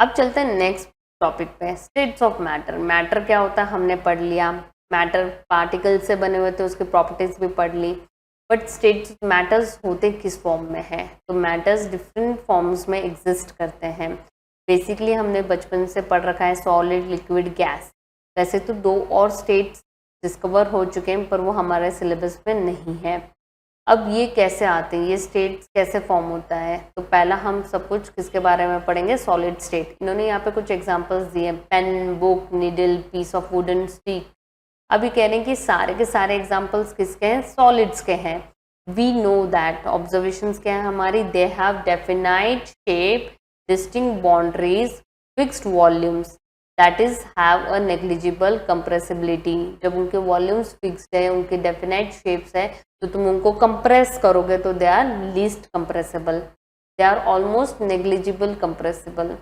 अब चलते हैं नेक्स्ट टॉपिक पे, स्टेट्स ऑफ मैटर। मैटर क्या होता है हमने पढ़ लिया, मैटर पार्टिकल से बने हुए थे, उसकी प्रॉपर्टीज भी पढ़ ली। बट स्टेट्स मैटर्स होते किस फॉर्म में है? तो मैटर्स डिफरेंट फॉर्म्स में एग्जिस्ट करते हैं। बेसिकली हमने बचपन से पढ़ रखा है सॉलिड, लिक्विड, गैस। वैसे तो 2 और स्टेट्स डिस्कवर हो चुके हैं पर वो हमारे सिलेबस में नहीं है। अब ये कैसे आते हैं, ये स्टेट्स कैसे फॉर्म होता है? तो पहला हम सब कुछ किसके बारे में पढ़ेंगे? Solid state. इन्होंने यहाँ पे कुछ एग्जांपल्स दिए हैं, pen, book, needle, piece of wooden stick. अभी कह रहे हैं कि सारे के सारे एग्जांपल्स किसके हैं? सॉलिड्स के हैं। वी नो दैट, ऑब्जर्वेशंस क्या है हमारी? They have definite shape, distinct boundaries, fixed volumes, that is have a negligible compressibility. जब उनके वॉल्यूम्स फिक्स्ड है, उनके डेफिनाइट शेप्स है, तो तुम उनको कंप्रेस करोगे तो they are least compressible, they are almost negligible compressible.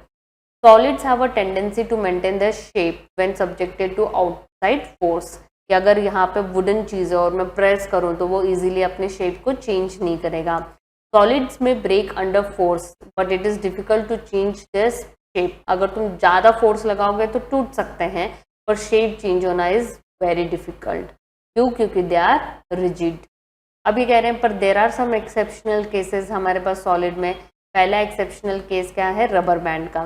Solids have a tendency to maintain their shape when subjected to outside force. कि अगर यहाँ पे वुडन चीज़ है और मैं प्रेस करूँ तो वो इजीली अपने शेप को चेंज नहीं करेगा। सॉलिड्स में break under force but it is difficult to change this shape. अगर तुम ज़्यादा फोर्स लगाओगे तो टूट सकते हैं, पर शेप चेंज होना इज़ वेरी डिफिकल्ट। क्यों? क्योंकि दे आर रिजिड। अब ये कह रहे हैं पर there are some exceptional cases हमारे पास सॉलिड में। पहला एक्सेप्शनल केस क्या है? रबर बैंड का।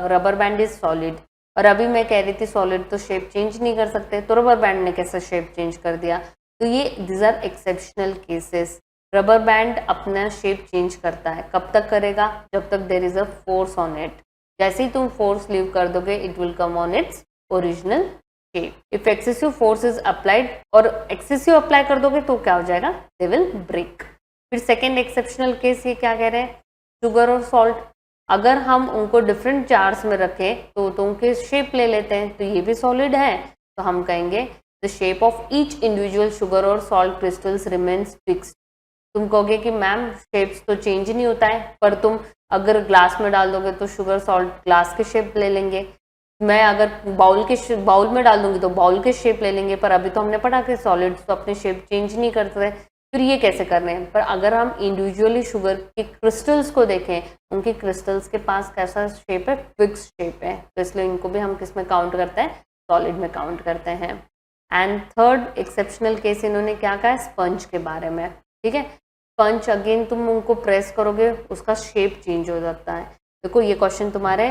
रबर बैंड इज सॉलिड, और अभी मैं कह रही थी सॉलिड तो शेप चेंज नहीं कर सकते, तो रबर बैंड ने कैसे शेप चेंज कर दिया? तो ये these are exceptional cases. Rubber band अपना शेप चेंज करता है, कब तक करेगा? जब तक there is a force on it. जैसे ही तुम फोर्स लीव कर दोगे it will come on its original shape. If excessive force is applied, और एक्सेसिव अप्लाई कर दोगे तो क्या हो जाएगा? They will break. फिर सेकेंड एक्सेप्शनल केस ये क्या कह रहे हैं? शुगर और सॉल्ट। अगर हम उनको डिफरेंट जार्स में रखें तो उनके शेप ले लेते हैं, तो ये भी सॉलिड है, तो हम कहेंगे the shape of each individual sugar और सॉल्ट क्रिस्टल्स रिमेन्स फिक्स्ड। तुम कहोगे कि मैम शेप्स तो चेंज नहीं होता है, पर तुम अगर ग्लास में डाल दोगे तो शुगर सॉल्ट ग्लास के शेप ले लेंगे। मैं अगर बाउल में डाल दूंगी तो बाउल के शेप ले लेंगे, पर अभी तो हमने पढ़ा कि सॉलिड्स तो अपने शेप चेंज नहीं करते। फिर ये कैसे कर रहे हैं? पर अगर हम इंडिविजुअली शुगर के क्रिस्टल्स को देखें, उनके क्रिस्टल्स के पास कैसा शेप है? फिक्स शेप है, तो इसलिए इनको भी हम किस में काउंट करते हैं? सॉलिड में काउंट करते हैं। एंड थर्ड एक्सेप्शनल केस इन्होंने क्या कहा है? स्पंज के बारे में। ठीक है, स्पंज अगेन तुम उनको प्रेस करोगे उसका शेप चेंज हो जाता है। देखो ये क्वेश्चन तुम्हारे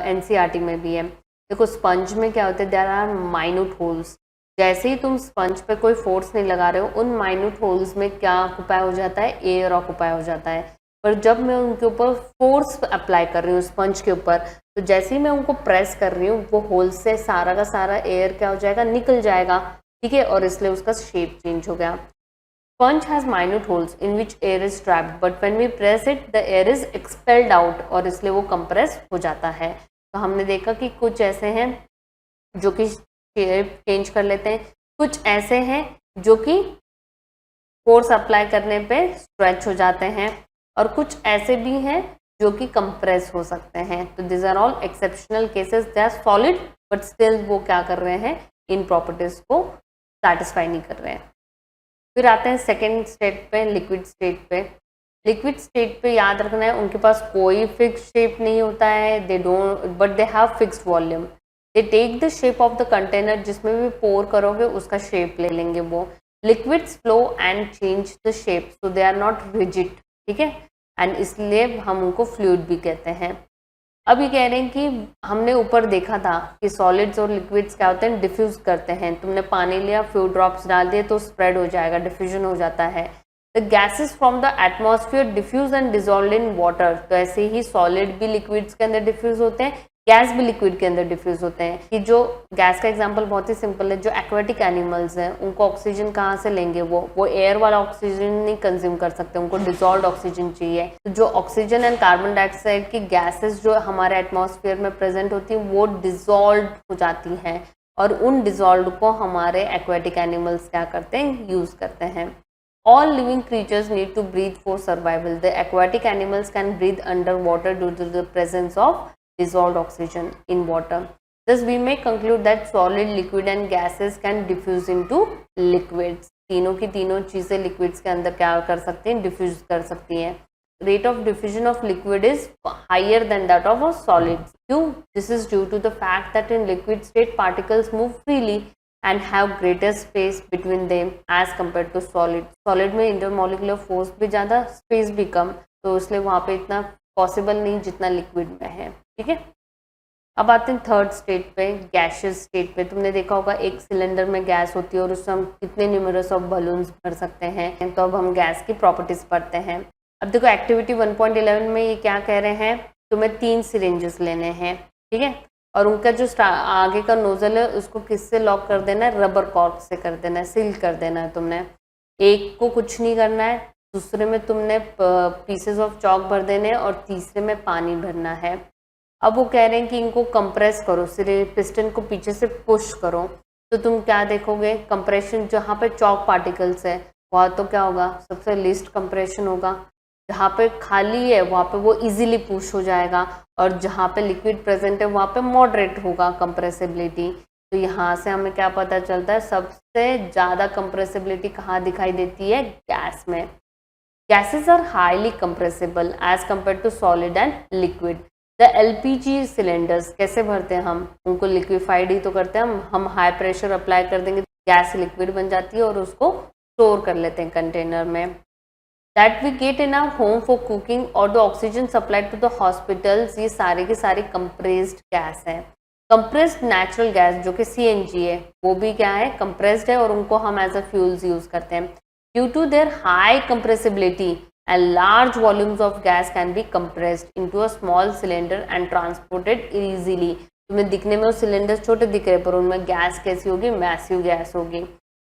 एनसीईआरटी में भी है। देखो स्पंज में क्या होता है? There are minute holes. जैसे ही तुम स्पंज पे कोई फोर्स नहीं लगा रहे हो, उन माइन्यूट होल्स में क्या ऑक्यूपाई हो जाता है? एयर ऑक्यूपाई हो जाता है। पर जब मैं उनके ऊपर फोर्स अप्लाई कर रही हूँ स्पंज के ऊपर, तो जैसे ही मैं उनको प्रेस कर रही हूँ वो होल से सारा का सारा एयर क्या हो जाएगा? निकल जाएगा। ठीक है, और इसलिए उसका शेप चेंज हो गया। Sponge has minute holes in which air is trapped, but when we press it, the air is expelled out, और इसलिए वो compress हो जाता है। तो हमने देखा कि कुछ ऐसे हैं जो कि शेप चेंज कर लेते हैं, कुछ ऐसे हैं जो कि फोर्स अप्लाई करने पे स्ट्रेच हो जाते हैं, और कुछ ऐसे भी हैं जो कि कंप्रेस हो सकते हैं। तो this are all exceptional cases. They are solid but still वो क्या कर रहे हैं? इन प्रॉपर्टीज को सेटिस्फाई नहीं कर रहे हैं। फिर आते हैं सेकेंड स्टेट पे, लिक्विड स्टेट पे। लिक्विड स्टेट पे याद रखना है उनके पास कोई फिक्स शेप नहीं होता है, they don't but they have fixed volume. They take the shape of the container, जिसमें भी पोर करोगे उसका शेप ले लेंगे वो। Liquids flow and change the shape, so they are not rigid. ठीक है, एंड इसलिए हम उनको फ्लूइड भी कहते हैं। अब ये कह रहे हैं कि हमने ऊपर देखा था कि सॉलिड्स और लिक्विड्स क्या होते हैं? डिफ्यूज करते हैं। तुमने पानी लिया, फ्यू ड्रॉप्स डाल दिए तो स्प्रेड हो जाएगा, डिफ्यूजन हो जाता है। The gases from the atmosphere diffuse and dissolve in water. तो ऐसे ही सॉलिड भी लिक्विड्स के अंदर डिफ्यूज होते हैं, गैस भी लिक्विड के अंदर डिफ्यूज होते हैं। कि जो गैस का एग्जांपल बहुत ही सिंपल है, जो एक्वेटिक एनिमल्स हैं उनको ऑक्सीजन कहाँ से लेंगे? वो एयर वाला ऑक्सीजन नहीं कंज्यूम कर सकते, उनको डिजॉल्व ऑक्सीजन चाहिए। तो जो ऑक्सीजन एंड कार्बन डाइऑक्साइड की गैसेस जो हमारे एटमॉस्फेयर में प्रेजेंट होती हैं वो डिजॉल्व हो जाती हैं, और उन डिजॉल्व को हमारे एक्वेटिक एनिमल्स क्या करते हैं? यूज करते हैं। All living creatures need to breathe for survival. The aquatic animals can breathe underwater due to the presence of dissolved oxygen in water. Thus, we may conclude that solid, liquid and gases can diffuse into liquids. तीनों की तीनों चीज़ें liquids के अंदर क्या कर सकती हैं? डिफ्यूज कर सकती हैं। rate of diffusion of liquid is higher than that of a solid. This is due to the fact that in liquid state particles move freely and have greater space between them as compared to solid. Solid में intermolecular force भी ज़्यादा, space भी कम, तो इसलिए वहाँ पे इतना possible नहीं जितना लिक्विड में है. ठीक है. अब आते हैं थर्ड स्टेट पे, गैशियस स्टेट पे. तुमने देखा होगा एक सिलेंडर में गैस होती है और उसमें हम कितने न्यूमरस ऑफ बलून्स भर सकते हैं. तो अब हम गैस की प्रॉपर्टीज पढ़ते हैं. अब देखो एक्टिविटी 1.11 में ये क्या कह रहे हैं, तुम्हें 3 सिरेंजेस लेने हैं. ठीक है. और उनका जो आगे का नोजल है उसको किससे लॉक कर देना है, रबर कॉर्क से कर देना है, सील कर देना है तुमने. एक को कुछ नहीं करना है, दूसरे में तुमने पीसेस ऑफ चॉक भर देने हैं और तीसरे में पानी भरना है. अब वो कह रहे हैं कि इनको कंप्रेस करो, सिरे पिस्टन को पीछे से पुश करो. तो तुम क्या देखोगे, कंप्रेशन जहाँ पे चॉक पार्टिकल्स है वहाँ तो क्या होगा, सबसे लीस्ट कंप्रेशन होगा. जहाँ पे खाली है वहाँ पे वो इजीली पुश हो जाएगा और जहाँ पे लिक्विड प्रेजेंट है वहाँ पे मॉडरेट होगा कंप्रेसिबिलिटी. तो यहाँ से हमें क्या पता चलता है, सबसे ज़्यादा कंप्रेसिबिलिटी कहाँ दिखाई देती है, गैस में. Gases are highly compressible as compare to solid and liquid. The LPG cylinders कैसे भरते हैं हम, उनको लिक्विफाइड ही तो करते हैं हम हाई प्रेशर अप्लाई कर देंगे, गैस लिक्विड बन जाती है और उसको स्टोर कर लेते हैं कंटेनर में. That we get in our home for cooking और the oxygen supplied to the hospitals, ये सारे के सारे कंप्रेस्ड गैस हैं. कंप्रेस्ड नेचुरल गैस जो कि CNG है वो भी क्या है, कंप्रेस्ड है और उनको हम एज अ फ्यूल्स यूज करते हैं. Due to their high compressibility and large volumes of gas can be compressed into a small cylinder and transported easily. तुम्हें दिखने में वो सिलेंडर छोटे दिख रहे पर उनमें गैस कैसी होगी, मैसिव गैस होगी.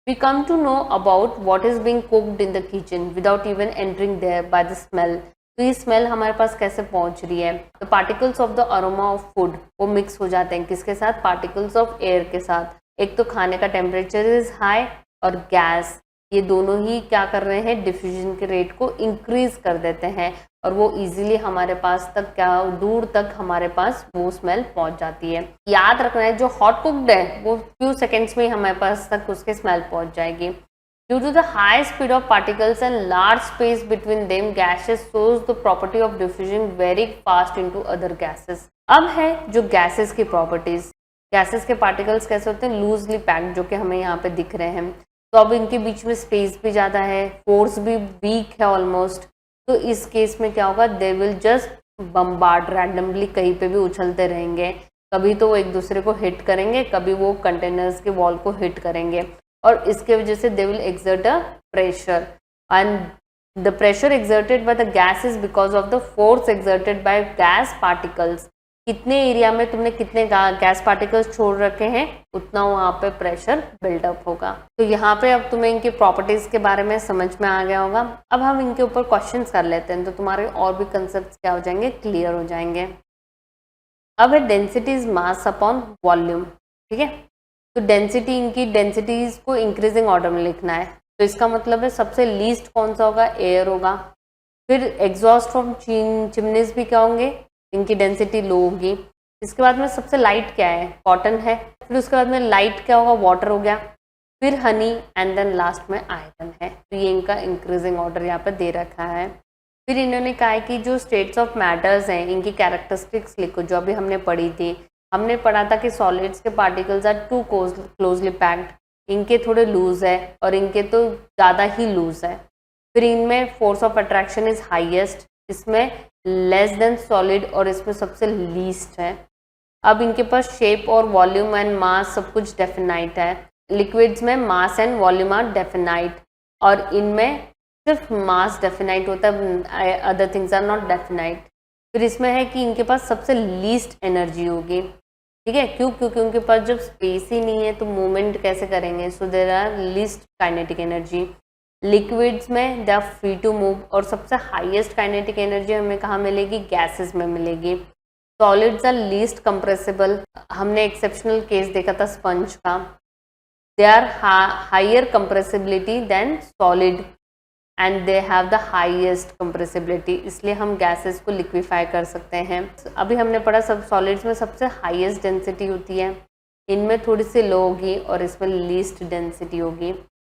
We come to know about what is being cooked in the kitchen without even entering there by the smell. तो ये स्मेल हमारे पास कैसे पहुंच रही है. The particles of the aroma of food वो मिक्स हो जाते हैं किसके साथ, पार्टिकल्स ऑफ एयर के साथ. एक तो खाने का टेम्परेचर इज हाई और गैस, ये दोनों ही क्या कर रहे हैं, डिफ्यूजन के रेट को इंक्रीज कर देते हैं और वो इजीली हमारे पास तक क्या दूर तक हमारे पास वो स्मेल पहुंच जाती है. याद रखना है जो हॉट कुक्ड है वो फ्यू सेकेंड्स में ही हमारे पास तक उसके स्मेल पहुंच जाएगी. Due to the high speed of particles and large space between them gases shows the property of diffusion very fast into other gases. अब है जो गैसेस की प्रॉपर्टीज. गैसेस के पार्टिकल्स कैसे होते हैं, लूजली पैक्ड, जो कि हमें यहाँ पे दिख रहे हैं. तो अब इनके बीच में स्पेस भी ज़्यादा है, फोर्स भी वीक है ऑलमोस्ट. तो इस केस में क्या होगा, they will just bombard randomly, कहीं पे भी उछलते रहेंगे. कभी तो वो एक दूसरे को हिट करेंगे, कभी वो कंटेनर्स के वॉल को हिट करेंगे और इसके वजह से they will exert a pressure. And the pressure exerted by the gas is because of the force exerted by gas particles. कितने एरिया में तुमने कितने गैस पार्टिकल्स छोड़ रखे हैं उतना वहाँ पे प्रेशर बिल्डअप होगा. तो यहाँ पे अब तुम्हें इनकी प्रॉपर्टीज के बारे में समझ में आ गया होगा. अब हम इनके ऊपर क्वेश्चंस कर लेते हैं तो तुम्हारे और भी कंसेप्ट क्या हो जाएंगे, क्लियर हो जाएंगे. अब है density is mass upon volume. ठीक है. तो डेंसिटी, इनकी डेंसिटीज को इंक्रीजिंग ऑर्डर में लिखना है. तो इसका मतलब है सबसे लीस्ट कौन सा होगा, एयर होगा. फिर एग्जॉस्ट फ्रॉम चिमनीज भी क्या होंगे, इनकी डेंसिटी लो होगी. इसके बाद में सबसे लाइट क्या है, कॉटन है. फिर उसके बाद में लाइट क्या होगा, वाटर हो गया. फिर हनी एंड देन लास्ट में आयरन है. तो ये इनका इंक्रीजिंग ऑर्डर यहाँ पर दे रखा है. फिर इन्होंने कहा है कि जो स्टेट्स ऑफ मैटर्स हैं इनकी कैरेक्टरिस्टिक्स लिखो, जो अभी हमने पढ़ी थी. हमने पढ़ा था कि सॉलिड्स के particles are too closely packed, इनके थोड़े लूज है और इनके तो ज़्यादा ही लूज है. फिर इनमें force of attraction is highest, इसमें लेस देन सॉलिड और इसमें सबसे लीस्ट है. अब इनके पास शेप और वॉल्यूम एंड मास सब कुछ डेफिनाइट है. लिक्विड्स में mass and volume are definite और इनमें सिर्फ मास डेफिनाइट होता है, other things are not definite. फिर इसमें है कि इनके पास सबसे लीस्ट एनर्जी होगी. ठीक है, क्यों, क्योंकि उनके पास जब स्पेस ही नहीं है तो मूवमेंट कैसे करेंगे. So there are least kinetic energy. Liquids में they are free to move और सबसे हाईएस्ट काइनेटिक एनर्जी हमें कहाँ मिलेगी, गैसेस में मिलेगी. Solids are least compressible. हमने एक्सेप्शनल केस देखा था स्पंज का. They are higher compressibility than solid and they have the highest compressibility. इसलिए हम गैसेस को लिक्विफाई कर सकते हैं. अभी हमने पढ़ा सब सॉलिड्स में सबसे हाईएस्ट डेंसिटी होती है, इनमें थोड़ी सी लो होगी और इसमें लीस्ट डेंसिटी होगी.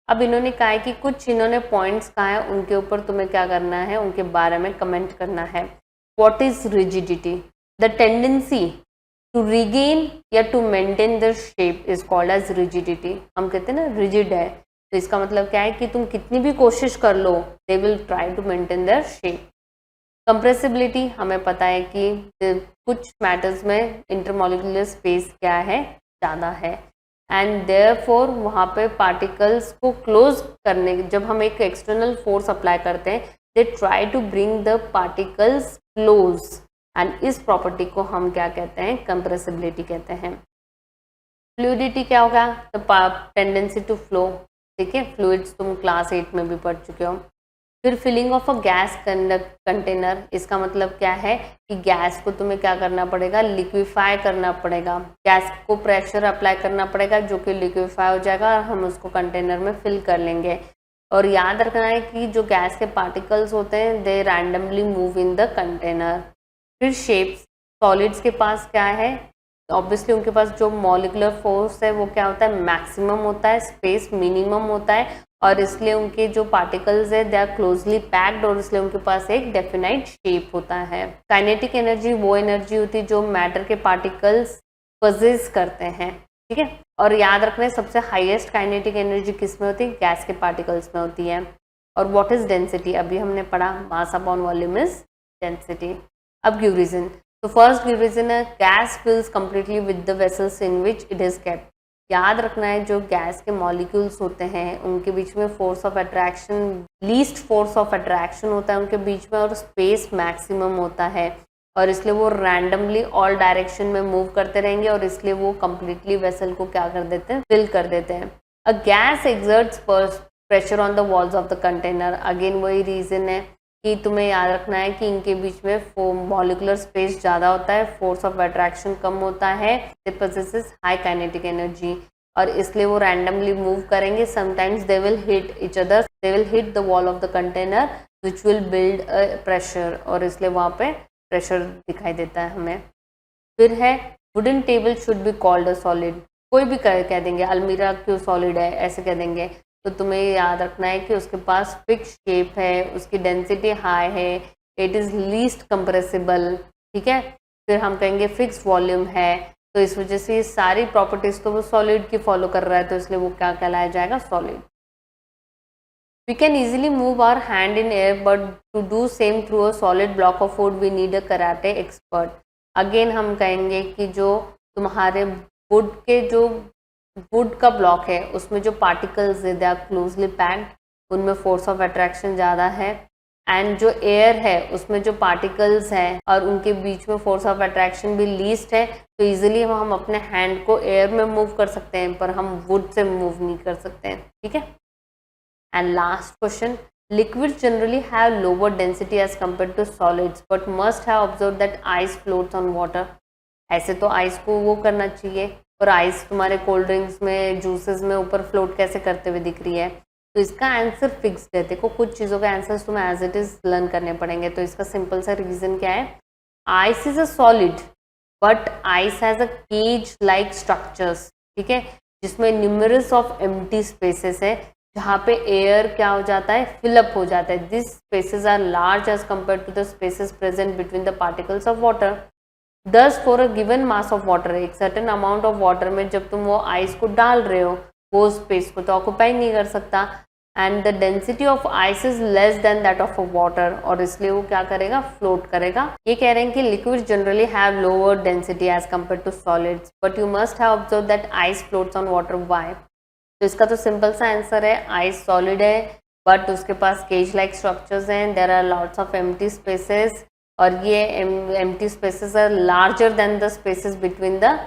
अब इन्होंने कहा है कि कुछ इन्होंने पॉइंट्स कहा है, उनके ऊपर तुम्हें क्या करना है, उनके बारे में कमेंट करना है। What is rigidity? The tendency to regain या to maintain the shape is called as rigidity. हम कहते हैं ना रिजिड है, तो इसका मतलब क्या है कि तुम कितनी भी कोशिश कर लो, they will try to maintain their shape. Compressibility, हमें पता है कि कुछ मैटर्स में इंटरमॉलिक्यूलर स्पेस क्या है, ज़्यादा है, एंड देयरफॉर वहाँ पे पार्टिकल्स को क्लोज करने, जब हम एक एक्सटर्नल फोर्स अप्लाई करते हैं, they try to bring the particles close, and इस प्रॉपर्टी को हम क्या कहते हैं, कंप्रेसिबिलिटी कहते हैं। फ्लूइडिटी क्या होगा? द टेंडेंसी टू फ्लो, ठीक है, फ्लूइड्स तुम क्लास 8 में भी पढ़ चुके हो। फिर filling of a gas container, इसका मतलब क्या है कि गैस को तुम्हें क्या करना पड़ेगा, लिक्विफाई करना पड़ेगा, गैस को प्रेशर अप्लाई करना पड़ेगा जो कि लिक्विफाई हो जाएगा और हम उसको कंटेनर में फिल कर लेंगे। और याद रखना है कि जो गैस के पार्टिकल्स होते हैं they randomly move in the container. फिर शेप्स, सॉलिड्स के पास क्या है, ऑब्वियसली उनके पास जो मॉलिकुलर फोर्स है वो क्या होता है, मैक्सिमम होता है, स्पेस मिनिमम होता है, और इसलिए उनके जो पार्टिकल्स है दे आर क्लोजली पैक्ड, और इसलिए उनके पास एक डेफिनाइट शेप होता है। काइनेटिक एनर्जी वो एनर्जी होती है जो मैटर के पार्टिकल्स पजेस करते हैं, ठीक है। और याद रखना है सबसे हाईएस्ट काइनेटिक एनर्जी किस में होती है, गैस के पार्टिकल्स में होती है। और व्हाट इज डेंसिटी, अभी हमने पढ़ा, mass upon volume is density. अब गिव रीजन, तो फर्स्ट गिव रीजन है gas fills completely with the vessels in which it is kept. याद रखना है जो गैस के मॉलिक्यूल्स होते हैं उनके बीच में force of attraction, least force of attraction होता है उनके बीच में, और स्पेस मैक्सिमम होता है, और इसलिए वो रैंडमली ऑल डायरेक्शन में मूव करते रहेंगे, और इसलिए वो कंप्लीटली वेसल को क्या कर देते हैं, फिल कर देते हैं। A gas exerts pressure on the walls of the container, again वही रीजन है कि तुम्हें याद रखना है कि इनके बीच में मॉलिकुलर स्पेस ज़्यादा होता है, फोर्स ऑफ अट्रैक्शन कम होता है, it possesses high kinetic energy, और इसलिए वो रैंडमली मूव करेंगे। Sometimes they will hit each other, they will hit the wall of the container which will build a pressure, और इसलिए वहाँ पे प्रेशर दिखाई देता है हमें। फिर है wooden table should be called a solid, कोई भी कह देंगे, अलमीरा क्यों सॉलिड है ऐसे कह देंगे, तो तुम्हें याद रखना है कि उसके पास फिक्स शेप है, उसकी डेंसिटी हाई है, इट इज़ लीस्ट कंप्रेसिबल, ठीक है। फिर हम कहेंगे फिक्स वॉल्यूम है, तो इस वजह से ये सारी प्रॉपर्टीज तो वो सॉलिड की फॉलो कर रहा है, तो इसलिए वो क्या कहलाया जाएगा, solid. We can easily move our hand in air, but to do same through a solid block of wood, we need a karate expert. Again हम कहेंगे कि जो तुम्हारे वुड के जो वुड का ब्लॉक है उसमें जो पार्टिकल्स है दे आर क्लोजली पैक्ड, उनमें फोर्स ऑफ अट्रैक्शन ज़्यादा है, एंड जो एयर है उसमें जो पार्टिकल्स हैं और उनके बीच में फोर्स ऑफ अट्रैक्शन भी लीस्ट है, तो इजीली हम अपने हैंड को एयर में मूव कर सकते हैं, पर हम वुड से मूव नहीं कर सकते हैं, ठीक है। And last question, liquids generally have lower density as compared to solids, but must have observed that ice floats on water. ऐसे तो आइस को वो करना चाहिए, और आइस तुम्हारे कोल्ड ड्रिंक्स में, जूसेस में ऊपर फ्लोट कैसे करते हुए दिख रही है, तो इसका आंसर फिक्स्ड है। देखो कुछ चीज़ों के आंसर्स तुम्हें एज इट इज लर्न करने पड़ेंगे, तो इसका सिंपल सा रीजन क्या है, ice is a solid but ice has a cage like structures, ठीक है, जिसमें न्यूमरस ऑफ एम्प्टी स्पेसेस है, जहाँ पे एयर क्या हो जाता है, फिलअप हो जाता है। This spaces are large as compare to the spaces present between the particles of water. Thus for a given mass of water, एक सर्टेन अमाउंट ऑफ वाटर में जब तुम वो आइस को डाल रहे हो वो स्पेस को तो ऑक्यूपाई नहीं कर सकता, and the density of ice is less then that of a water, और इसलिए वो क्या करेगा, फ्लोट करेगा। ये कह रहे हैं कि liquid generally have lower density as compare to solids, but you must have observe that ice floats on water. Why? तो इसका तो सिंपल सा आंसर है, आइस सॉलिड है बट उसके पास केज लाइक स्ट्रक्चर्स हैं, there are lots of empty spaces, और ये empty spaces are larger than the spaces between the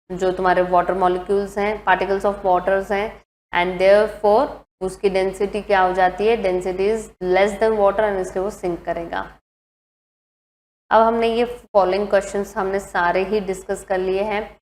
जो तुम्हारे वाटर मॉलिक्यूल्स हैं, पार्टिकल्स ऑफ वाटर्स हैं, एंड देयरफॉर उसकी डेंसिटी क्या हो जाती है, density is less than water, and इसलिए वो सिंक करेगा। अब हमने ये फॉलोइंग क्वेश्चंस हमने सारे ही डिस्कस कर लिए हैं।